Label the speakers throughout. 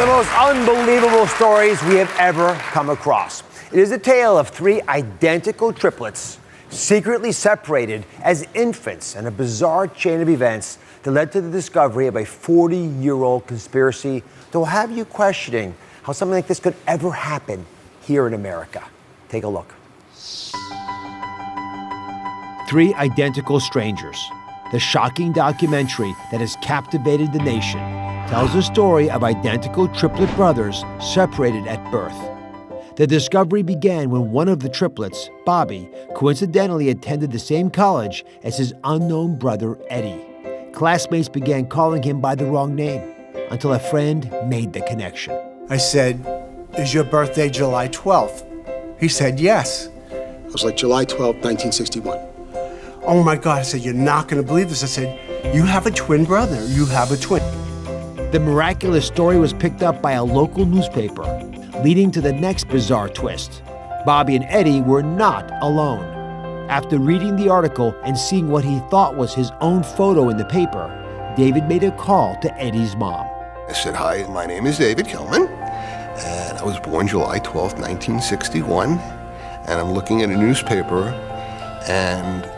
Speaker 1: the most unbelievable stories we have ever come across. It is a tale of three identical triplets secretly separated as infants and a bizarre chain of events that led to the discovery of a 40-year-old conspiracy that will have you questioning how something like this could ever happen here in America. Take a look.
Speaker 2: Three Identical Strangers, the shocking documentary that has captivated the nation, tells the story of identical triplet brothers separated at birth. The discovery began when one of the triplets, Bobby, coincidentally attended the same college as his unknown brother, Eddie. Classmates began calling him by the wrong name until a friend made the connection.
Speaker 3: I said, "Is your birthday July 12th?" He said, "Yes."
Speaker 4: It was like July 12th, 1961.
Speaker 3: Oh my God, I said, "You're not gonna believe this." I said, "You have a twin brother, you have a twin."
Speaker 2: The miraculous story was picked up by a local newspaper, leading to the next bizarre twist. Bobby and Eddie were not alone. After reading the article and seeing what he thought was his own photo in the paper, David made a call to Eddie's mom.
Speaker 5: I said, "Hi, my name is David Kelman, and I was born July 12th, 1961, and I'm looking at a newspaper, and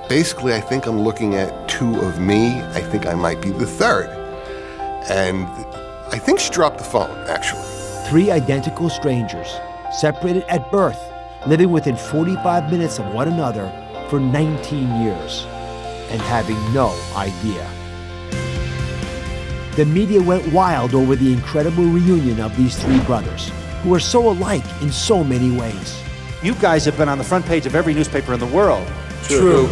Speaker 5: basically I think I'm looking at two of me. I think I might be the third." And I think she dropped the phone, actually.
Speaker 2: Three identical strangers, separated at birth, living within 45 minutes of one another for 19 years, and having no idea. The media went wild over the incredible reunion of these three brothers, who are so alike in so many ways.
Speaker 6: You guys have been on the front page of every newspaper in the world.
Speaker 4: True.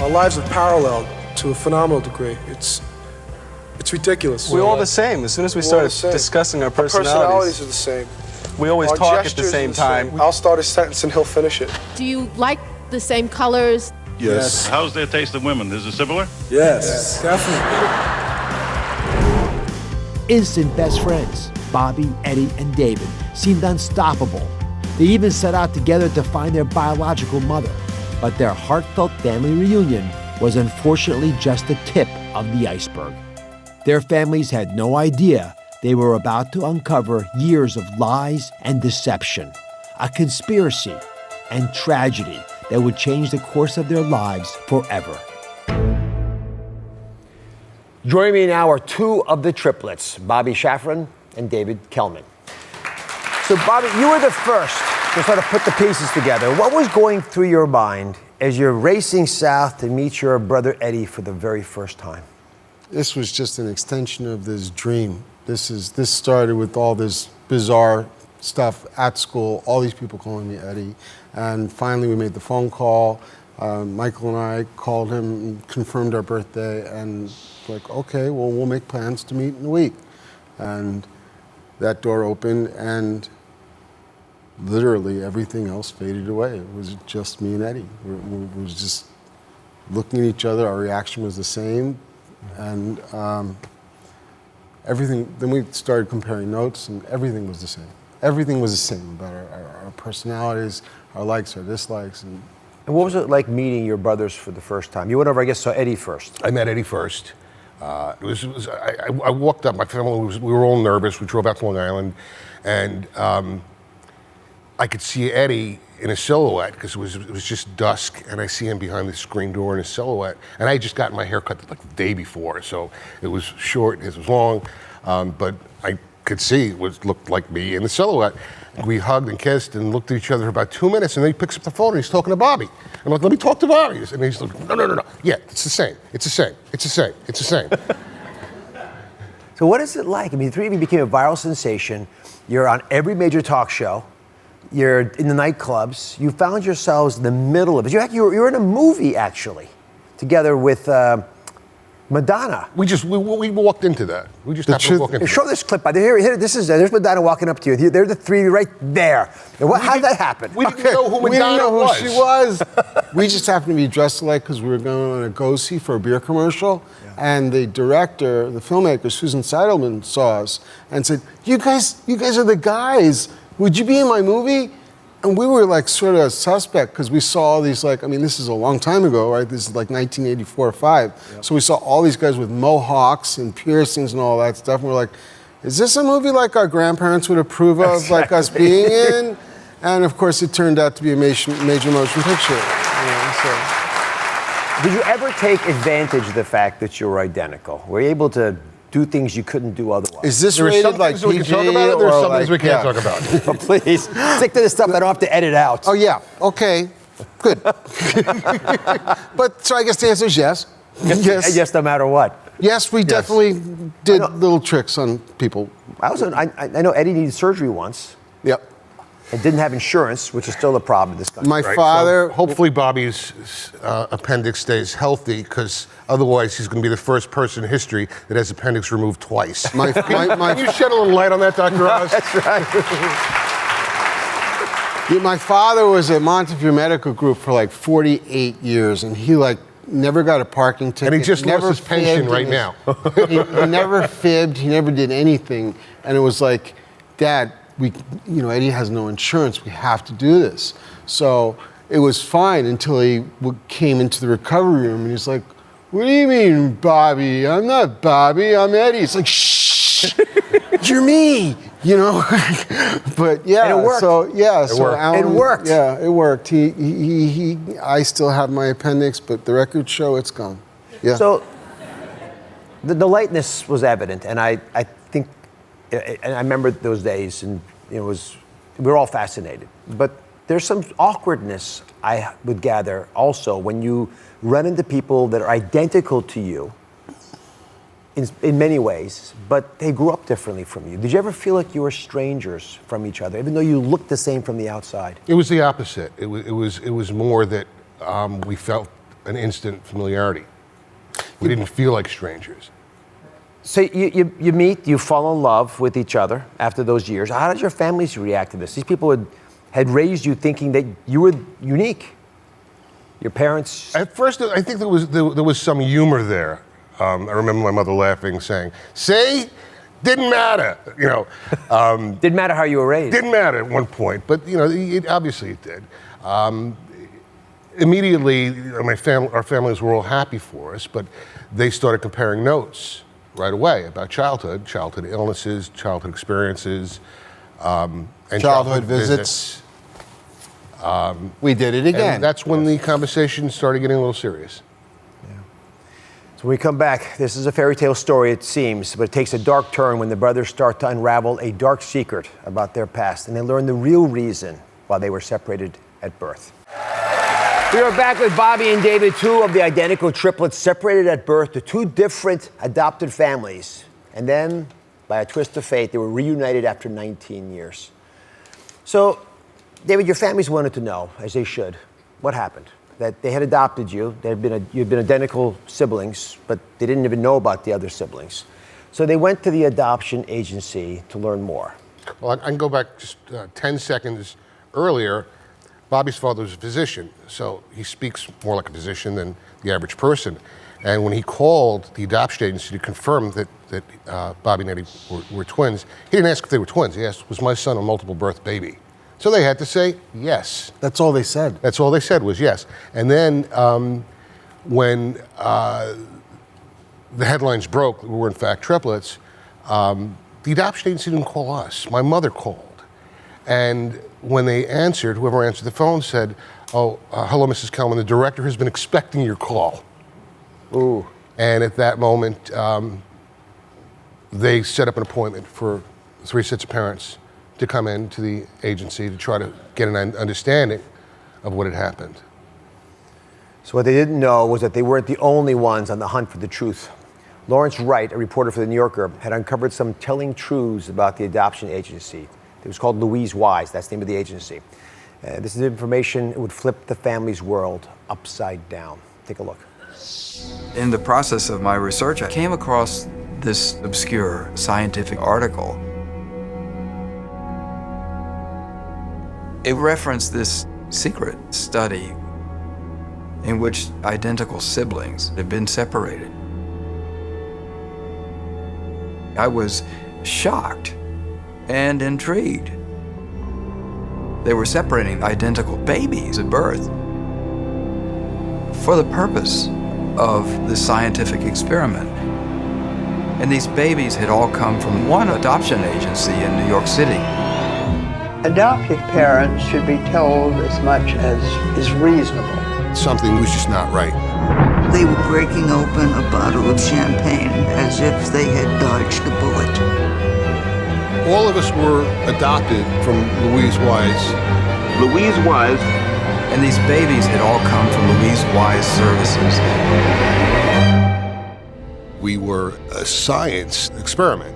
Speaker 7: Our lives have paralleled to a phenomenal degree. It's ridiculous.
Speaker 8: We're all the same. As soon as we started discussing our personalities
Speaker 7: are the same.
Speaker 8: We always
Speaker 7: Our
Speaker 8: talk at the
Speaker 7: gestures
Speaker 8: same
Speaker 7: are
Speaker 8: time.
Speaker 7: I'll start a sentence and he'll finish it.
Speaker 9: Do you like the same colors?
Speaker 4: Yes.
Speaker 10: How's their taste in women? Is it similar?
Speaker 7: Yes, definitely.
Speaker 2: Instant best friends, Bobby, Eddie, and David, seemed unstoppable. They even set out together to find their biological mother. But their heartfelt family reunion was unfortunately just the tip of the iceberg. Their families had no idea they were about to uncover years of lies and deception, a conspiracy and tragedy that would change the course of their lives forever.
Speaker 1: Joining me now are two of the triplets, Bobby Shafran and David Kelman. So Bobby, you were the first to sort of put the pieces together. What was going through your mind as you're racing south to meet your brother Eddie for the very first time?
Speaker 4: This was just an extension of this dream. This started with all this bizarre stuff at school, all these people calling me Eddie. And finally we made the phone call. Michael and I called him and confirmed our birthday, and like, okay, well, we'll make plans to meet in a week. And that door opened, and literally everything else faded away. It was just me and Eddie. We were just looking at each other. Our reaction was the same. And everything, then we started comparing notes, and everything was the same. Everything was the same about our personalities, our likes, our dislikes. And
Speaker 1: what was it like meeting your brothers for the first time? You went over, I guess, saw Eddie first.
Speaker 5: I met Eddie first. I walked up, my family, we were all nervous. We drove out to Long Island, and I could see Eddie in a silhouette because it was just dusk, and I see him behind the screen door in a silhouette. And I had just gotten my hair cut like the day before, so it was short, it was long, but I could see it looked like me in the silhouette. We hugged and kissed and looked at each other for about 2 minutes, and then he picks up the phone and he's talking to Bobby. I'm like, "Let me talk to Bobby." And he's like, no. Yeah, it's the same. It's the same. It's the same. It's the same.
Speaker 1: So what is it like? I mean, the three of you became a viral sensation. You're on every major talk show. You're in the nightclubs. You found yourselves in the middle of it. You were in a movie, actually, together with Madonna.
Speaker 5: We walked into that. We just happened to walk into
Speaker 1: Show this clip. There's Madonna walking up to you. They're the three right there. How did that happen?
Speaker 5: We didn't know who Madonna was.
Speaker 4: She was. We just happened to be dressed alike because we were going on a go-see for a beer commercial. Yeah. And the director, the filmmaker, Susan Seidelman, saw us and said, you guys are the guys. Would you be in my movie? And we were like sort of suspect because we saw all these like, I mean, this is a long time ago, right? This is like 1984 or 5. Yep. So we saw all these guys with mohawks and piercings and all that stuff. And we're like, is this a movie like our grandparents would approve of,
Speaker 1: exactly.
Speaker 4: like us being in? And of course, it turned out to be a major motion picture.
Speaker 1: Did you ever take advantage of the fact that you were identical? Were you able to do things you couldn't do otherwise?
Speaker 4: Is this rated like PG?
Speaker 5: We can talk about it, there's some things we can't talk about.
Speaker 1: Oh, please, stick to the stuff I don't have to edit out.
Speaker 4: Oh, yeah. Okay. Good. But, so I guess the answer is yes. Yes.
Speaker 1: Yes, no matter what.
Speaker 4: Yes, we definitely did little tricks on people.
Speaker 1: I know Eddie needed surgery once.
Speaker 4: Yep.
Speaker 1: And didn't have insurance, which is still a problem in this country.
Speaker 4: My father...
Speaker 5: So hopefully Bobby's appendix stays healthy, because otherwise he's going to be the first person in history that has appendix removed twice.
Speaker 4: Can
Speaker 5: you shed a little light on that, Dr. Oz?
Speaker 1: That's right.
Speaker 4: Yeah, my father was at Montefiore Medical Group for like 48 years, and he like never got a parking ticket.
Speaker 5: And he just lost his pension right now.
Speaker 4: He never fibbed. He never did anything. And it was like, Dad, Eddie has no insurance. We have to do this. So it was fine until he came into the recovery room, and he's like, what do you mean, Bobby? I'm not Bobby. I'm Eddie. It's like, shh, you're me. But yeah,
Speaker 1: and it worked.
Speaker 4: Alan,
Speaker 1: it worked.
Speaker 4: Yeah, it worked. I still have my appendix, but the records show it's gone. Yeah.
Speaker 1: So the lightness was evident, and I think, and I remember those days, and we were all fascinated. But there's some awkwardness I would gather also when you run into people that are identical to you in many ways, but they grew up differently from you. Did you ever feel like you were strangers from each other, even though you looked the same from the outside?
Speaker 5: It was the opposite. It was more that we felt an instant familiarity. We didn't feel like strangers.
Speaker 1: So you meet, you fall in love with each other after those years. How did your families react to this? These people had raised you thinking that you were unique. Your parents...
Speaker 5: At first, I think there was some humor there. I remember my mother laughing, saying, "See, didn't matter."
Speaker 1: Didn't matter how you were raised.
Speaker 5: Didn't matter at one point, but obviously it did. Immediately, our families were all happy for us, but they started comparing notes right away about childhood illnesses, childhood experiences, and
Speaker 4: childhood visits. We did it again.
Speaker 5: And that's when the conversation started getting a little serious.
Speaker 1: So when we come back, this is a fairy tale story, it seems, but it takes a dark turn when the brothers start to unravel a dark secret about their past, and they learn the real reason why they were separated at birth. We are back with Bobby and David, two of the identical triplets separated at birth to two different adopted families. And then, by a twist of fate, they were reunited after 19 years. So, David, your families wanted to know, as they should, what happened. That they had adopted you, you'd been identical siblings, but they didn't even know about the other siblings. So they went to the adoption agency to learn more.
Speaker 5: Well, I can go back just 10 seconds earlier. Bobby's father was a physician, so he speaks more like a physician than the average person. And when he called the adoption agency to confirm that Bobby and Eddie were twins, he didn't ask if they were twins. He asked, was my son a multiple birth baby? So they had to say yes.
Speaker 4: That's all they said.
Speaker 5: That's all they said was yes. And then when the headlines broke, we were in fact triplets, the adoption agency didn't call us. My mother called. And when they answered, whoever answered the phone said, hello, Mrs. Kelman, the director has been expecting your call.
Speaker 1: Ooh.
Speaker 5: And at that moment, they set up an appointment for 3 sets of parents to come into the agency to try to get an understanding of what had happened.
Speaker 1: So what they didn't know was that they weren't the only ones on the hunt for the truth. Lawrence Wright, a reporter for The New Yorker, had uncovered some telling truths about the adoption agency. It was called Louise Wise, that's the name of the agency. This is information that would flip the family's world upside down. Take a look.
Speaker 11: In the process of my research, I came across this obscure scientific article. It referenced this secret study in which identical siblings had been separated. I was shocked and intrigued. They were separating identical babies at birth for the purpose of this scientific experiment. And these babies had all come from one adoption agency in New York City.
Speaker 12: Adoptive parents should be told as much as is reasonable.
Speaker 5: Something was just not right.
Speaker 12: They were breaking open a bottle of champagne as if they had dodged a bullet.
Speaker 5: All of us were adopted from Louise Wise.
Speaker 13: Louise Wise.
Speaker 11: And these babies had all come from Louise Wise Services.
Speaker 5: We were a science experiment.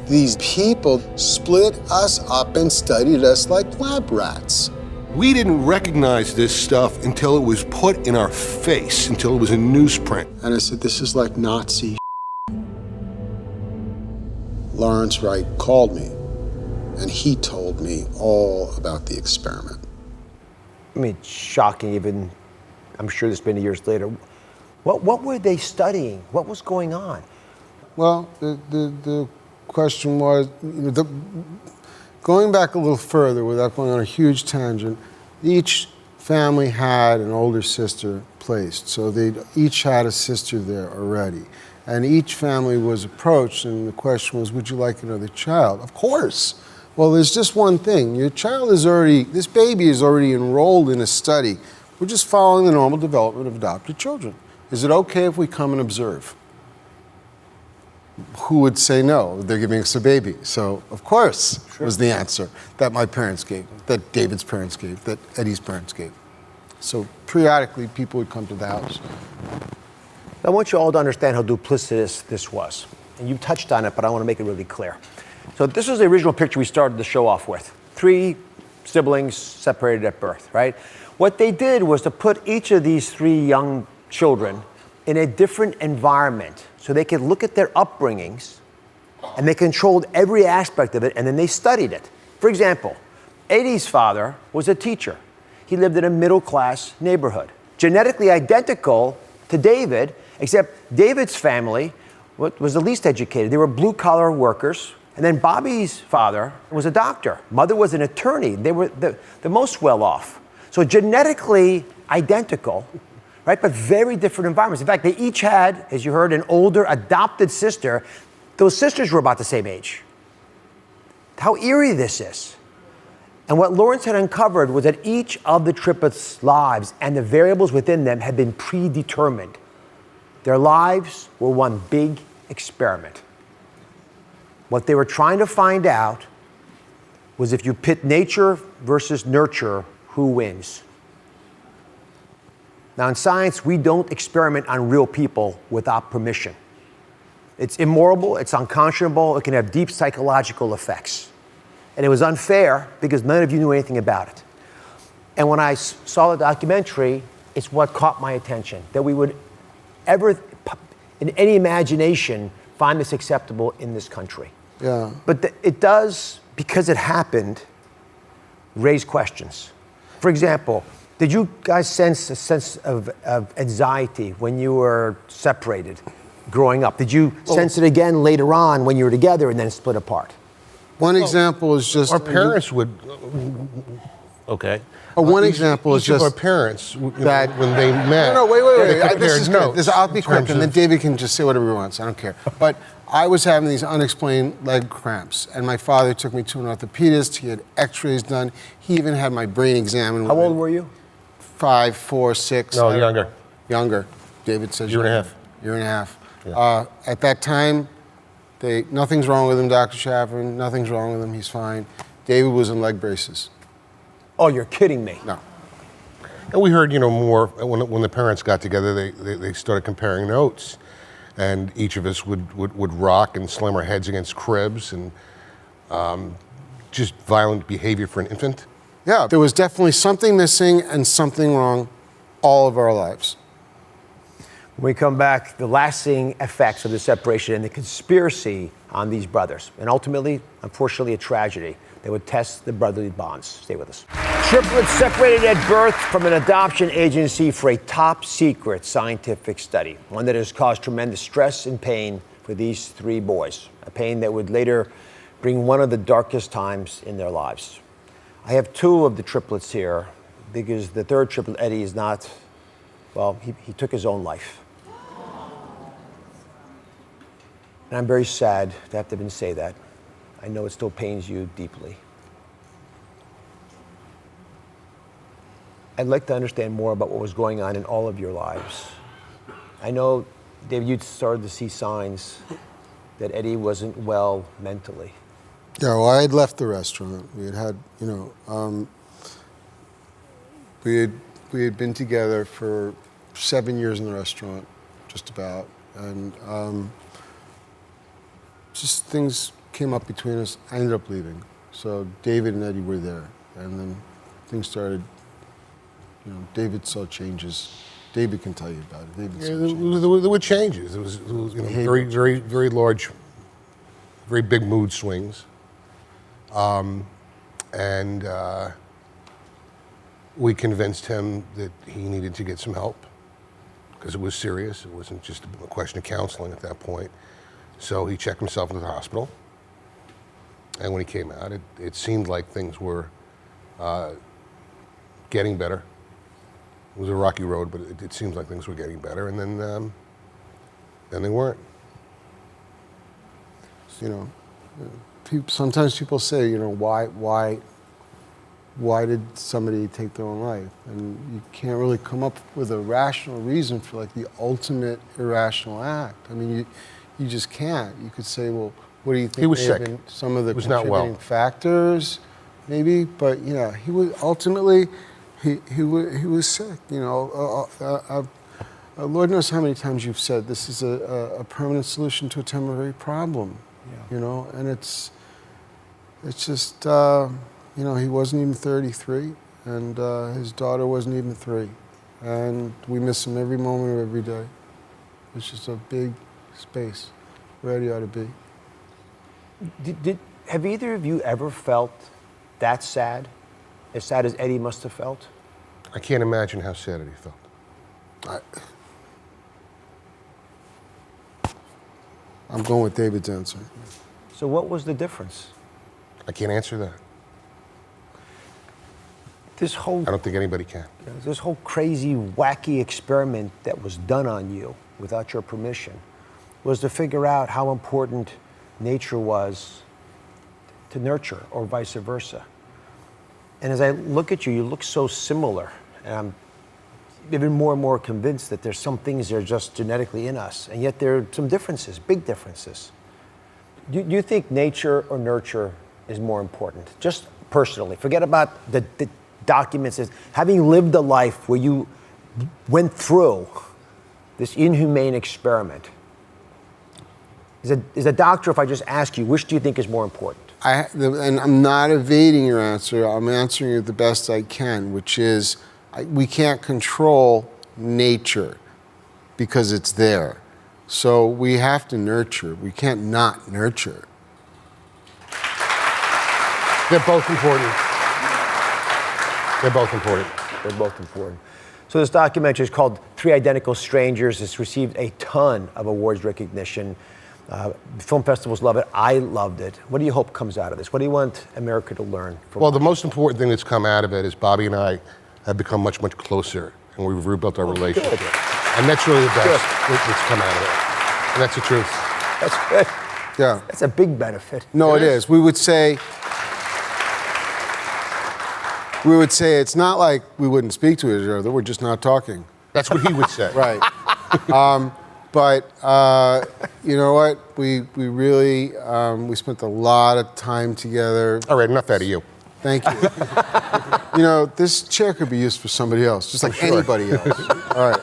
Speaker 4: These people split us up and studied us like lab rats.
Speaker 5: We didn't recognize this stuff until it was put in our face, until it was in newsprint.
Speaker 4: And I said, this is like Nazi. Lawrence Wright called me, and he told me all about the experiment.
Speaker 1: I mean, shocking even, I'm sure this many years later. What were they studying? What was going on?
Speaker 4: Well, the question was, going back a little further without going on a huge tangent, each family had an older sister placed. So they each had a sister there already. And each family was approached, and the question was, would you like another child? Of course. Well, there's just one thing. Your child is already, this baby is already enrolled in a study. We're just following the normal development of adopted children. Is it okay if we come and observe? Who would say no? They're giving us a baby. So, of course, was the answer that my parents gave, that David's parents gave, that Eddie's parents gave. So periodically, people would come to the house.
Speaker 1: I want you all to understand how duplicitous this was. And you touched on it, but I want to make it really clear. So this was the original picture we started the show off with. 3 siblings separated at birth, right? What they did was to put each of these 3 young children in a different environment so they could look at their upbringings, and they controlled every aspect of it, and then they studied it. For example, Eddy's father was a teacher. He lived in a middle-class neighborhood, genetically identical to David, except David's family was the least educated. They were blue-collar workers. And then Bobby's father was a doctor. Mother was an attorney. They were the most well-off. So genetically identical, right? But very different environments. In fact, they each had, as you heard, an older adopted sister. Those sisters were about the same age. How eerie this is. And what Lawrence had uncovered was that each of the triplets' lives and the variables within them had been predetermined. Their lives were one big experiment. What they were trying to find out was if you pit nature versus nurture, who wins? Now, in science, we don't experiment on real people without permission. It's immoral, it's unconscionable, it can have deep psychological effects. And it was unfair because none of you knew anything about it. And when I saw the documentary, it's what caught my attention, that we would ever, in any imagination, find this acceptable in this country.
Speaker 4: Yeah.
Speaker 1: But it does, because it happened, raise questions. For example, did you guys sense a sense of anxiety when you were separated growing up? Did you sense it again later on when you were together and then split apart?
Speaker 4: One example is just...
Speaker 5: Our parents would... Okay.
Speaker 4: One example is
Speaker 5: each of
Speaker 4: just...
Speaker 5: our parents,
Speaker 4: that
Speaker 5: when they met...
Speaker 4: No, wait.
Speaker 5: They
Speaker 4: This is
Speaker 5: compared
Speaker 4: good. I'll be
Speaker 5: notes
Speaker 4: quick,
Speaker 5: in
Speaker 4: and then
Speaker 5: terms
Speaker 4: David can just say whatever he wants. I don't care. But I was having these unexplained leg cramps, and my father took me to an orthopedist. He had x-rays done. He even had my brain examined.
Speaker 1: How old were you?
Speaker 4: 5, 4, 6.
Speaker 5: No, younger.
Speaker 4: Younger. David says
Speaker 5: Year and a half.
Speaker 4: Year and a half.
Speaker 5: Yeah.
Speaker 4: At that time, nothing's wrong with him, Dr. Chaffin. Nothing's wrong with him. He's fine. David was in leg braces.
Speaker 1: Oh, you're kidding me.
Speaker 4: No.
Speaker 5: And we heard, more when the parents got together. They started comparing notes, and each of us would rock and slam our heads against cribs, and just violent behavior for an infant.
Speaker 4: Yeah, there was definitely something missing and something wrong all of our lives.
Speaker 1: When we come back, the lasting effects of the separation and the conspiracy on these brothers, and ultimately, unfortunately, a tragedy that would test the brotherly bonds. Stay with us. Triplets separated at birth from an adoption agency for a top secret scientific study, one that has caused tremendous stress and pain for these 3 boys, a pain that would later bring one of the darkest times in their lives. I have two of the triplets here because the third triplet, Eddy, is not, well, he took his own life. And I'm very sad to have to even say that. I know it still pains you deeply. I'd like to understand more about what was going on in all of your lives. I know, David, you started to see signs that Eddy wasn't well mentally.
Speaker 4: Yeah, well, I had left the restaurant. We had, we had been together for 7 years in the restaurant, just about, and just things came up between us. I ended up leaving. So David and Eddy were there, and then things started. David saw changes. David can tell you about it. David saw changes.
Speaker 5: There were changes. There was very, very, very large, very big mood swings. And we convinced him that he needed to get some help because it was serious. It wasn't just a question of counseling at that point. So he checked himself into the hospital. And when he came out, it seemed like things were getting better. It was a rocky road, but it seems like things were getting better. And then they weren't.
Speaker 4: Sometimes people say, why did somebody take their own life? And you can't really come up with a rational reason for like the ultimate irrational act. I mean, you just can't. You could say, well, what do you think?
Speaker 5: He was
Speaker 4: may
Speaker 5: sick.
Speaker 4: have been some of the
Speaker 5: He was not
Speaker 4: contributing
Speaker 5: well.
Speaker 4: factors, maybe. But he was ultimately he was sick. Lord knows how many times you've said this is a permanent solution to a temporary problem. Yeah. And it's just, he wasn't even 33, and his daughter wasn't even 3. And we miss him every moment of every day. It's just a big space where Eddy ought to be.
Speaker 1: Have either of you ever felt that sad? As sad as Eddy must have felt?
Speaker 5: I can't imagine how sad Eddy felt.
Speaker 4: I'm going with David's answer.
Speaker 1: So what was the difference?
Speaker 5: I can't answer that.
Speaker 1: I
Speaker 5: don't think anybody can.
Speaker 1: This whole crazy, wacky experiment that was done on you without your permission was to figure out how important nature was to nurture, or vice versa. And as I look at you, you look so similar, and I'm even more and more convinced that there's some things that are just genetically in us, and yet there are some differences, big differences. Do you think nature or nurture is more important? Just personally, forget about the documents. Having lived a life where you went through this inhumane experiment, is a doctor, if I just ask you, which do you think is more important?
Speaker 4: And I'm not evading your answer. I'm answering it the best I can, which is we can't control nature because it's there. So we have to nurture. We can't not nurture.
Speaker 5: They're both important. They're both important.
Speaker 1: They're both important. So this documentary is called Three Identical Strangers. It's received a ton of awards recognition. Film festivals love it. I loved it. What do you hope comes out of this? What do you want America to learn from
Speaker 5: Well, the most important thing that's come out of it is Bobby and I have become much, much closer, and we've rebuilt our relationship.
Speaker 1: Good.
Speaker 5: And that's really the best that's come out of it. And that's the truth.
Speaker 1: That's good.
Speaker 4: Yeah.
Speaker 1: That's a big benefit.
Speaker 4: No, it is. We would say it's not like we wouldn't speak to each other. We're just not talking.
Speaker 5: That's what he would say.
Speaker 4: Right. But you know what? We really we spent a lot of time together.
Speaker 5: All right, enough out of you.
Speaker 4: Thank you. This chair could be used for somebody else, just like anybody else. All right.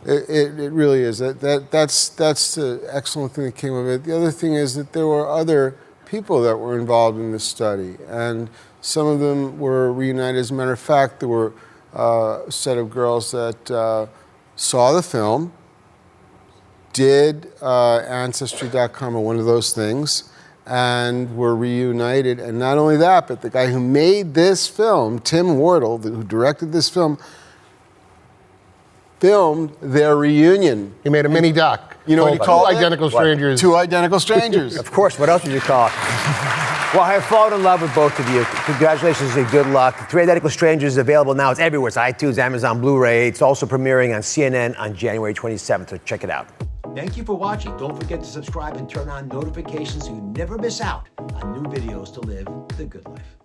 Speaker 4: It really is. That's the excellent thing that came of it. The other thing is that there were other people that were involved in this study, and some of them were reunited. As a matter of fact, there were a set of girls that saw the film, did Ancestry.com or one of those things, and were reunited. And not only that, but the guy who made this film, Tim Wardle, who directed this film, filmed their reunion.
Speaker 5: He made a mini doc.
Speaker 4: You know what he called it?
Speaker 5: Two Identical Strangers.
Speaker 4: Two Identical Strangers.
Speaker 1: Of course, what else would you call it? Well, I have fallen in love with both of you. Congratulations and good luck. Three Identical Strangers is available now. It's everywhere. It's iTunes, Amazon, Blu-ray. It's also premiering on CNN on January 27th, so check it out.
Speaker 2: Thank you for watching. Don't forget to subscribe and turn on notifications so you never miss out on new videos to live the good life.